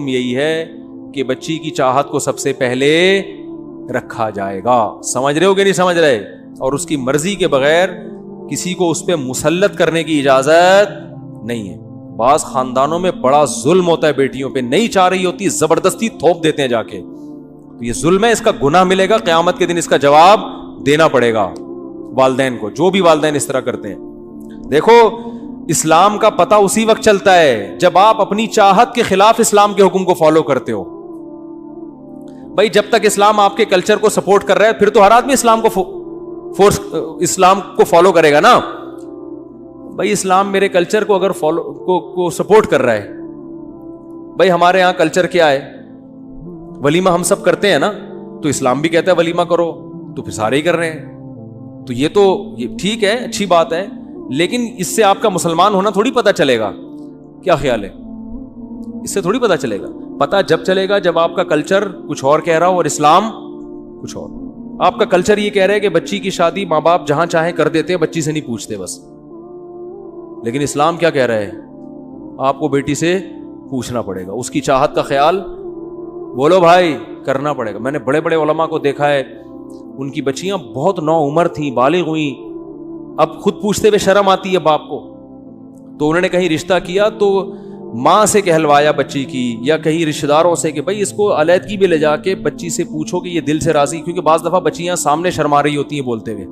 یہی ہے کہ بچی کی چاہت کو سب سے پہلے رکھا جائے گا. سمجھ رہے ہو کہ نہیں سمجھ رہے؟ اور اس کی مرضی کے بغیر کسی کو اس پہ مسلط کرنے کی اجازت نہیں ہے. بعض خاندانوں میں بڑا ظلم ہوتا ہے بیٹیوں پہ, نہیں چاہ رہی ہوتی زبردستی تھوپ دیتے ہیں جا کے. تو یہ ظلم ہے, اس کا گناہ ملے گا قیامت کے دن, اس کا جواب دینا پڑے گا والدین کو, جو بھی والدین اس طرح کرتے ہیں. دیکھو اسلام کا پتہ اسی وقت چلتا ہے جب آپ اپنی چاہت کے خلاف اسلام کے حکم کو فالو کرتے ہو. بھائی جب تک اسلام آپ کے کلچر کو سپورٹ کر رہا ہے پھر تو ہر آدمی اسلام کو فالو کرے گا نا. بھائی اسلام میرے کلچر کو اگر کو سپورٹ کر رہا ہے, بھائی ہمارے یہاں کلچر کیا ہے, ولیمہ ہم سب کرتے ہیں نا, تو اسلام بھی کہتا ہے ولیمہ کرو, تو پھر سارے ہی کر رہے ہیں. تو یہ ٹھیک ہے, اچھی بات ہے, لیکن اس سے آپ کا مسلمان ہونا تھوڑی پتہ چلے گا. کیا خیال ہے؟ اس سے تھوڑی پتہ چلے گا. پتہ جب چلے گا جب آپ کا کلچر کچھ اور کہہ رہا ہو اور اسلام کچھ اور. آپ کا کلچر یہ کہہ رہا ہے کہ بچی کی شادی ماں باپ جہاں چاہیں کر دیتے ہیں, بچی سے نہیں پوچھتے بس. لیکن اسلام کیا کہہ رہا ہے؟ آپ کو بیٹی سے پوچھنا پڑے گا, اس کی چاہت کا خیال بولو بھائی کرنا پڑے گا. میں نے بڑے بڑے علماء کو دیکھا ہے, ان کی بچیاں بہت نو عمر تھیں, بالغ ہوئیں, اب خود پوچھتے ہوئے شرم آتی ہے باپ کو, تو انہوں نے کہیں رشتہ کیا تو ماں سے کہلوایا بچی کی یا کہیں رشتہ داروں سے کہ بھائی اس کو علیحدگی بھی لے جا کے بچی سے پوچھو کہ یہ دل سے راضی, کیونکہ بعض دفعہ بچیاں سامنے شرما رہی ہوتی ہیں بولتے ہوئے,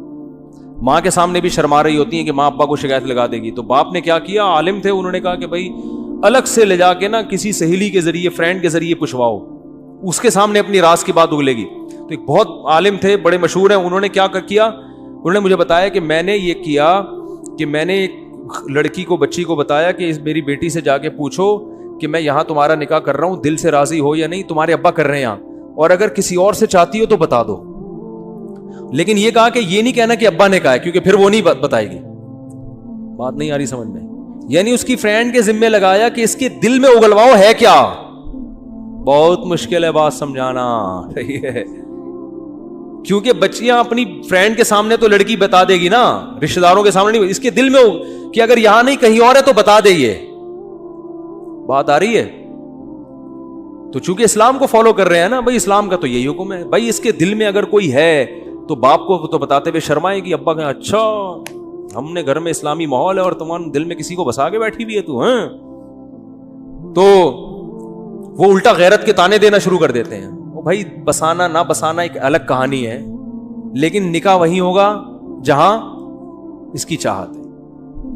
ماں کے سامنے بھی شرما رہی ہوتی ہیں کہ ماں ابا کو شکایت لگا دے گی. تو باپ نے کیا کیا, عالم تھے, انہوں نے کہا کہ بھائی الگ سے لے جا کے نا کسی سہیلی کے ذریعے, فرینڈ کے ذریعے پوچھواؤ, اس کے سامنے اپنی راز کی بات اگلے گی. تو ایک بہت عالم تھے, بڑے مشہور ہیں, انہوں نے کیا کیا, انہوں نے مجھے بتایا کہ میں نے یہ کیا کہ میں نے ایک لڑکی کو, بچی کو بتایا کہ میری بیٹی سے جا کے پوچھو کہ میں یہاں تمہارا نکاح کر رہا ہوں, دل سے راضی ہو یا نہیں, تمہارے ابا کر رہے ہیں یہاں, اور اگر کسی اور سے چاہتی ہو تو بتا دو. لیکن یہ کہا کہ یہ نہیں کہنا کہ ابا نے کہا ہے, کیونکہ پھر وہ نہیں بتائے گی. بات نہیں آ رہی سمجھ میں؟ یعنی اس کی فرینڈ کے ذمے لگایا کہ اس کے دل میں اگلواؤ ہے کیا. بہت مشکل ہے بات سمجھانا, صحیح ہے, کیونکہ بچیاں اپنی فرینڈ کے سامنے تو لڑکی بتا دے گی نا, رشتہ داروں کے سامنے نہیں. اس کے دل میں کہ اگر یہاں نہیں کہیں اور ہے تو بتا دے. یہ بات آ رہی ہے؟ تو چونکہ اسلام کو فالو کر رہے ہیں نا بھائی, اسلام کا تو یہی حکم ہے بھائی, اس کے دل میں اگر کوئی ہے تو باپ کو تو بتاتے ہوئے شرمائے گی, ابا کہیں اچھا ہم نے گھر میں اسلامی ماحول ہے اور تمہارے دل میں کسی کو بسا کے بیٹھی ہوئی ہے تو, ہاں, تو وہ الٹا غیرت کے تانے دینا شروع کر دیتے ہیں. وہ بھائی بسانا نہ بسانا ایک الگ کہانی ہے, لیکن نکاح وہی ہوگا جہاں اس کی چاہت ہے.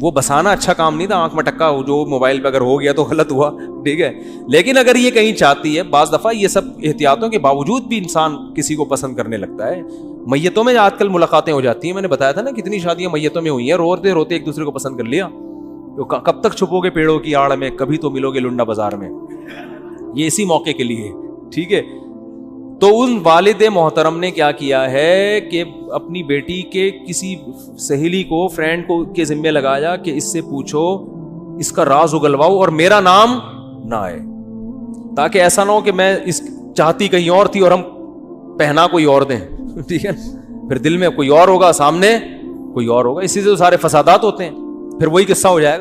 وہ بسانا اچھا کام نہیں تھا, آنکھ میں ٹکا جو موبائل پہ اگر ہو گیا تو غلط ہوا, ٹھیک ہے, لیکن اگر یہ کہیں چاہتی ہے, بعض دفعہ یہ سب احتیاطوں کے باوجود بھی انسان کسی کو پسند کرنے لگتا ہے. میتوں میں آج کل ملاقاتیں ہو جاتی ہیں, میں نے بتایا تھا نا کتنی شادیاں میتوں میں ہوئی ہیں, روتے روتے ایک دوسرے کو پسند کر لیا. کب تک چھپو گے پیڑوں کی آڑ میں, کبھی تو ملو گے لنڈا بازار میں. یہ اسی موقع کے لیے, ٹھیک ہے. تو ان والد محترم نے کیا کیا ہے کہ اپنی بیٹی کے کسی سہیلی کو, فرینڈ کو کے ذمے لگایا کہ اس سے پوچھو, اس کا راز اگلواؤ اور میرا نام نہ آئے, تاکہ ایسا نہ ہو کہ میں اس چاہتی کہیں اور تھی اور ہم پہنا کوئی اور دیں, ٹھیک ہے, پھر دل میں کوئی اور ہوگا, سامنے کوئی اور ہوگا. اسی سے تو سارے فسادات ہوتے ہیں, پھر وہی قصہ ہو جائے گا.